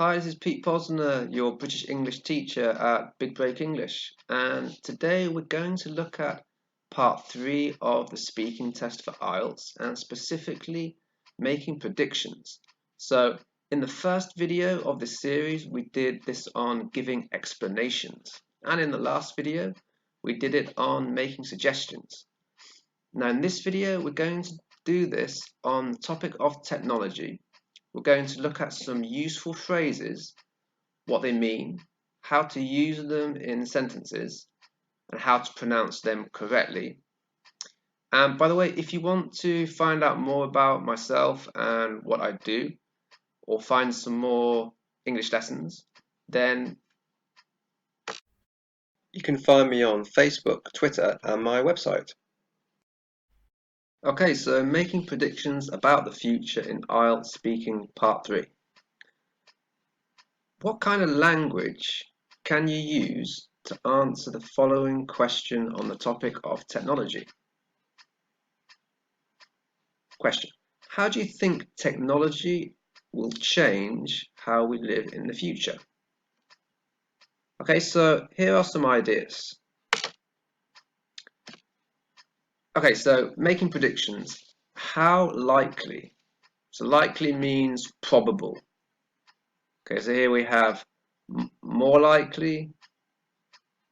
Hi, this is Pete Posner, your British English teacher at Big Break English, and today we're going to look at part 3 of the speaking test for IELTS and specifically making predictions. So in the first video of this series we did this on giving explanations, and in the last video we did it on making suggestions. Now in this video we're going to do this on the topic of technology. We're going to look at some useful phrases, what they mean, how to use them in sentences, and how to pronounce them correctly. And by the way, if you want to find out more about myself and what I do, or find some more English lessons, then you can find me on Facebook, Twitter, and my website. Okay, so making predictions about the future in IELTS speaking part 3. What kind of language can you use to answer the following question on the topic of technology? Question: how do you think technology will change how we live in the future? Okay, so here are some ideas. Okay, so making predictions. How likely? So likely means probable. Okay, so here we have more likely,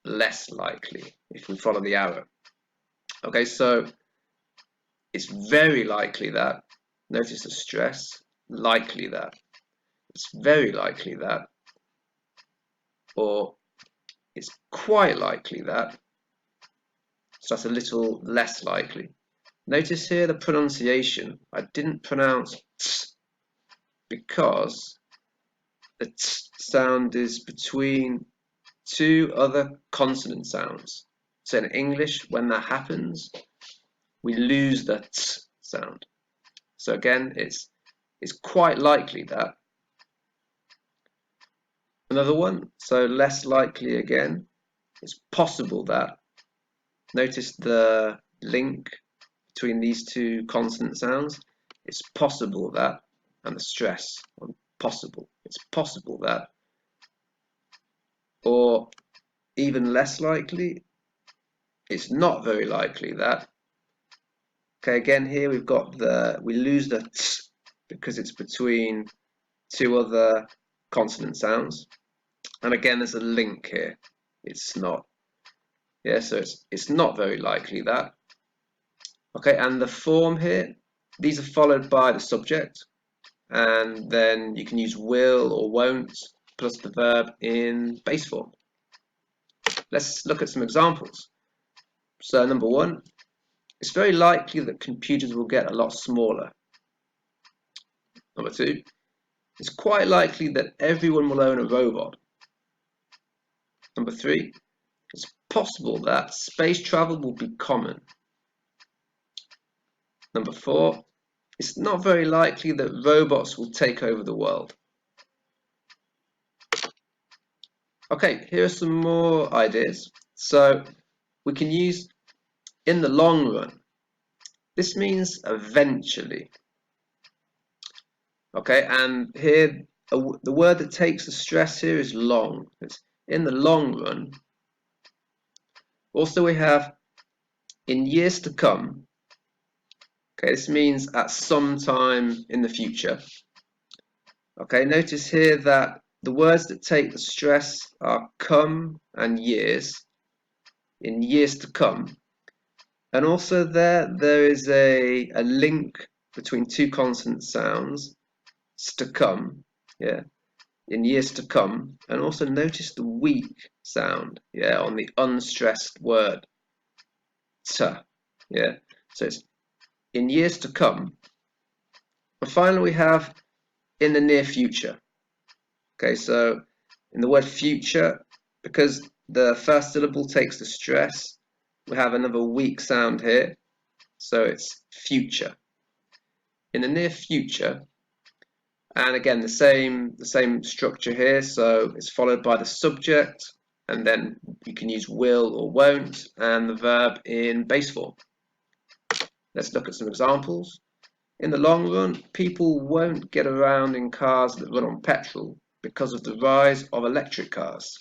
less likely, if we follow the arrow. Okay, so it's very likely that, notice the stress, likely that, it's very likely that, or it's quite likely that, so that's a little less likely. Notice here the pronunciation. I didn't pronounce t because the t sound is between two other consonant sounds. So in English, when that happens, we lose the t sound. So again, it's quite likely that. Another one, so less likely again, it's possible that. Notice the link between these two consonant sounds. It's possible that, and the stress on possible. It's possible that. Or even less likely, it's not very likely that. Okay, again here we've got we lose the t because it's between two other consonant sounds. And again there's a link here. It's not. Yeah, so it's not very likely that. Okay, and the form here, these are followed by the subject, and then you can use will or won't plus the verb in base form. Let's look at some examples. So number one, it's very likely that computers will get a lot smaller. Number two, it's quite likely that everyone will own a robot. Number three, it's possible that space travel will be common. Number four, it's not very likely that robots will take over the world. Okay, here are some more ideas. So we can use in the long run. This means eventually. Okay, and here the word that takes the stress here is long. It's in the long run. Also we have in years to come. Okay, this means at some time in the future. Okay, notice here that the words that take the stress are come and years, in years to come. And also there is a link between two consonant sounds, to come, yeah, in years to come. And also notice the weak sound, yeah, on the unstressed word, ta, yeah. So it's in years to come. And finally we have in the near future. Okay, so in the word future, because the first syllable takes the stress, we have another weak sound here, so it's future. In the near future, and again the same structure here, so it's followed by the subject, and then you can use will or won't, and the verb in base form. Let's look at some examples. In the long run, people won't get around in cars that run on petrol, because of the rise of electric cars.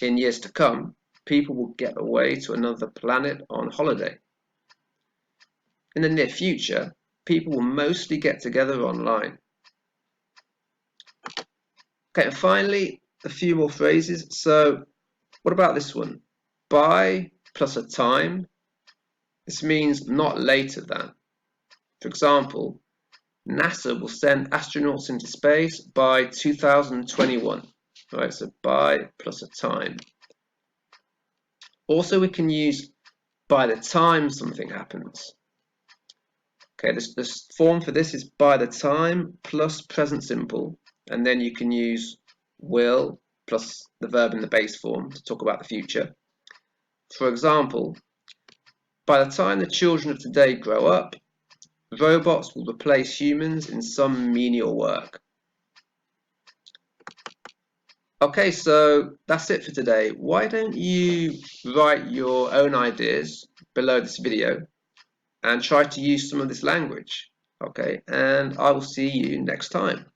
In years to come, people will get away to another planet on holiday. In the near future, people will mostly get together online. Okay, and finally, a few more phrases. So, what about this one? By plus a time. This means not later than. For example, NASA will send astronauts into space by 2021. Right, so by plus a time. Also, we can use by the time something happens. Okay, this form for this is by the time plus present simple, and then you can use will plus the verb in the base form to talk about the future. For example, by the time the children of today grow up, robots will replace humans in some menial work. Okay, so that's it for today. Why don't you write your own ideas below this video and try to use some of this language? Okay, and I will see you next time.